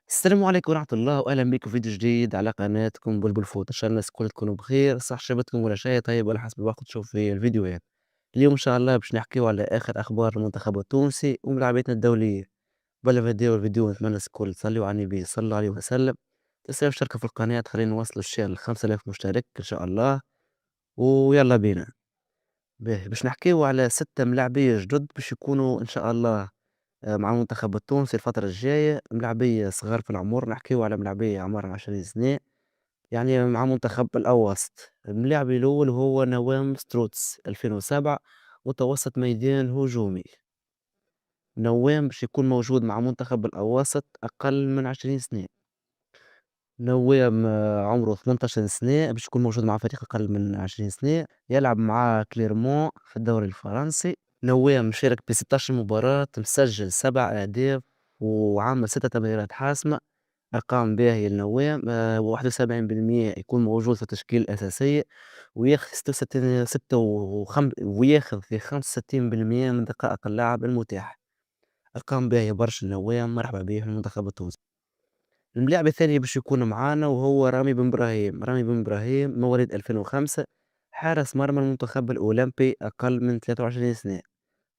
السلام عليكم ورحمة الله وأهلا بكم في فيديو جديد على قناتكم بلبل فوت، إن شاء الله الناس الكل تكونوا بخير، صح شبتكم ولا شيء طيب ولا حسب الوقت تشوف في الفيديوهات. اليوم إن شاء الله باش نحكيو على آخر أخبار المنتخب التونسي وملاعباتنا الدولية. قبل ما نبداو الفيديو نتمنى الناس الكل تصلوا على النبي صلى الله عليه وسلم، تنساوش تشتركوا في القناة خلينا نوصلوا الشير ل5000 مشترك إن شاء الله. ويلا بينا. باش نحكيو على 6 ملاعبية جدد باش يكونوا إن شاء الله مع المنتخب التونسي الفترة الجاية، ملاعبية صغار في العمر، نحكيو على ملاعبية عمرها 20 سنة، يعني مع منتخب الأوسط. اللاعب الأول هو نوام ستروتس 2007، متوسط ميدان هجومي. نوام باش يكون موجود مع منتخب الأواسط أقل من 20 سنة. نوام عمره 18 سنة باش يكون موجود مع فريق أقل من 20 سنة، يلعب مع كليرمون في الدوري الفرنسي. نوام شارك ب16 مباراة، مسجل 7 أهداف وعمل 6 تمريرات حاسمة. أرقام باهية لنوام، 71% يكون موجود في التشكيلة الأساسية، وياخذ 66 ستة وياخذ في 65% من دقائق اللعب المتاحة. أرقام باهية برشا لنوام، مرحبا به في المنتخب التونسي. اللاعب الثاني باش يكون معانا وهو رامي بن إبراهيم، رامي بن إبراهيم مواليد 2005، حارس مرمى المنتخب الأولمبي أقل من 23 سنة.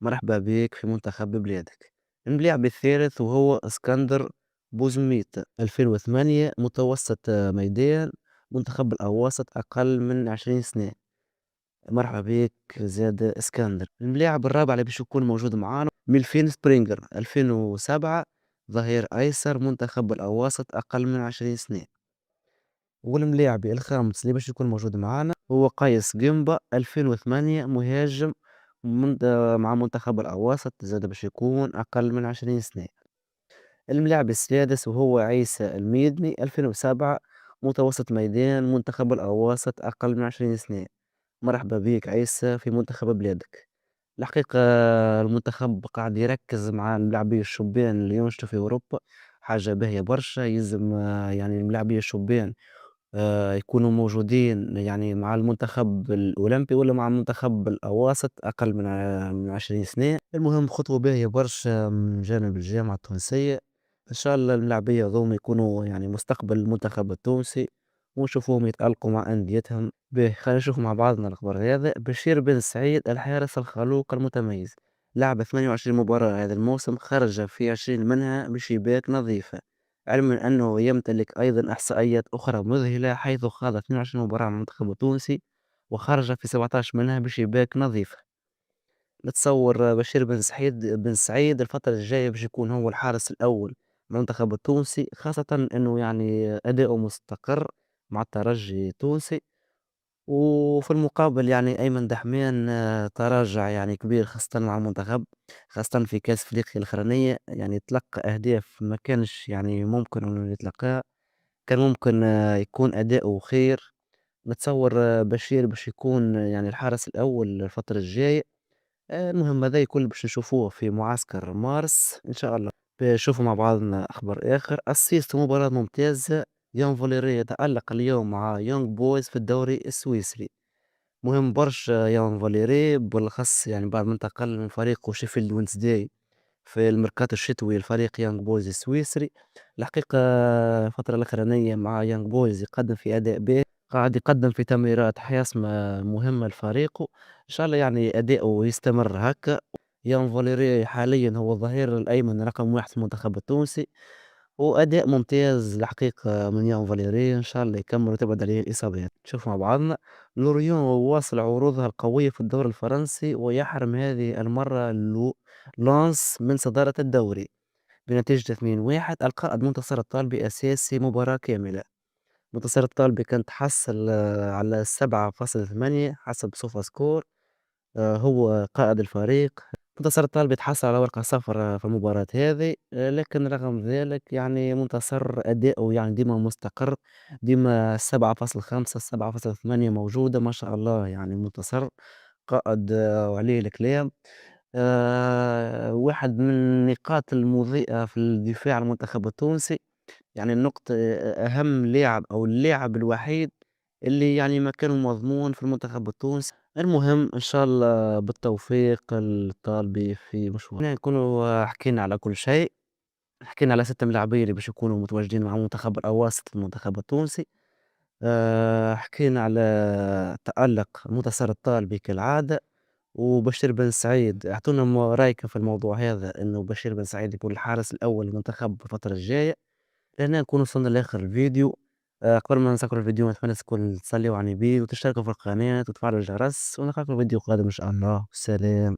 مرحبا بك في منتخب بلادك. اللاعب الثالث وهو اسكندر بوزميت 2008، متوسط ميدان، منتخب الأواسط أقل من 20 سنة. مرحبا بك زاد اسكندر. اللاعب الرابع اللي باش يكون موجود معانا ميلفين سبرينجر 2007، ظهير أيسر، منتخب الأواسط أقل من 20 سنة. والملاعب الخامس اللي باش يكون موجود معانا هو قيس قنبة 2008، مهاجم مع منتخب الأواسط، زاد باش يكون أقل من 20 سنة. الملاعب السادس وهو عيسى الميدني 2007، متوسط ميدان، منتخب الأواسط أقل من 20 سنة. مرحبا بك عيسى في منتخب بلادك. الحقيقة المنتخب قاعد يركز مع اللاعبية الشبان اللي ينشطوا في أوروبا، حاجة باهية برشا. يلزم يعني اللاعبية الشبان يكونوا موجودين يعني مع المنتخب الأولمبي ولا مع المنتخب الأواسط أقل من 20 سنة. المهم خطوة باهية برشا من جانب الجامعة التونسية. إن شاء الله اللاعبية هذوما يكونوا يعني مستقبل المنتخب التونسي، ونشوفوهم يتألقوا مع أنديتهم. باهي خلينا نشوف مع بعضنا الأخبار. هذا بشير بن سعيد الحارس الخلوق المتميز، لعب 28 مباراة هذا الموسم، خرج في 20 منها بشباك نظيفة، علما أنه يمتلك أيضا إحصائيات أخرى مذهلة، حيث خاض 22 مباراة مع المنتخب التونسي وخرج في 17 منها بشباك نظيفة. نتصور بشير بن سعيد الفترة الجاية باش يكون هو الحارس الأول للمنتخب التونسي، خاصة أنه يعني أداؤه مستقر مع الترجي التونسي. وفي المقابل يعني أيمن دحمان تراجع يعني كبير خاصة مع المنتخب، خاصة في كأس أفريقيا الأخرانية، يعني تلقى أهداف ما كانش يعني ممكن إنه يتلقاها. كان ممكن يكون أداؤه خير. نتصور بشير باش يكون يعني الحارس الأول الفترة الجاية. المهم هذا الكل باش نشوفوه في معسكر مارس إن شاء الله. نشوفوا مع بعضنا أخبار آخر. أسيست مباراة ممتازة، يون فوليري يتألق اليوم مع يونغ بويز في الدوري السويسري. مهم برشا يون فاليري بالأخص يعني بعد ما انتقل من فريقه شيفيلد وينزداي في الميركاتو الشتوي لفريق يانج بويز السويسري. الحقيقة الفترة الأخرانية مع يانج بويز يقدم في أداء باهي، قاعد يقدم في تمريرات حاسمة مهمة لفريقه. إن شاء الله يعني أداؤه يستمر هكا. يان فاليري حاليا هو الظهير الأيمن رقم 1 في المنتخب التونسي، وأداء ممتاز الحقيقة من يان فاليري. إن شاء الله يكمل وتبعد عليه الإصابات. نشوف مع بعضنا. لوريون واصل عروضها القوية في الدوري الفرنسي، ويحرم هذه المرة لانس من صدارة الدوري بنتيجة 2-1. القائد منتصر الطالبي أساسي مباراة كاملة. منتصر الطالبي كان تحصل على 7.8 حسب سوفا سكور. هو قائد الفريق. منتصر الطالبي تحصل على ورقة صفراء في المباراة هذه، لكن رغم ذلك يعني منتصر أداؤه يعني ديما مستقر، ديما 7.5 7.8 موجودة ما شاء الله. يعني منتصر قائد وعليه الكلام. واحد من النقاط المضيئة في الدفاع المنتخب التونسي، يعني النقطة أهم لاعب أو اللاعب الوحيد اللي يعني مكانه مضمون في المنتخب التونسي. المهم إن شاء الله بالتوفيق للطالبي في مشواره. نكونوا حكينا على كل شيء. حكينا على 6 ملاعبية اللي باش يكونوا متواجدين مع منتخب أو وسط المنتخب التونسي. حكينا على تألق منتصر الطالبي كالعادة، وبشير بن سعيد. اعطونا رأيكم في الموضوع هذا إنه بشير بن سعيد يكون الحارس الأول للمنتخب الفترة الجاية. لهنا نكون وصلنا لآخر الفيديو. قبل ما نسكر الفيديو نتمنى تكون تصليوا على النبي وتشتركوا في القناة وتفعلوا الجرس، ونلقاكم في فيديو قادم إن شاء الله. سلام.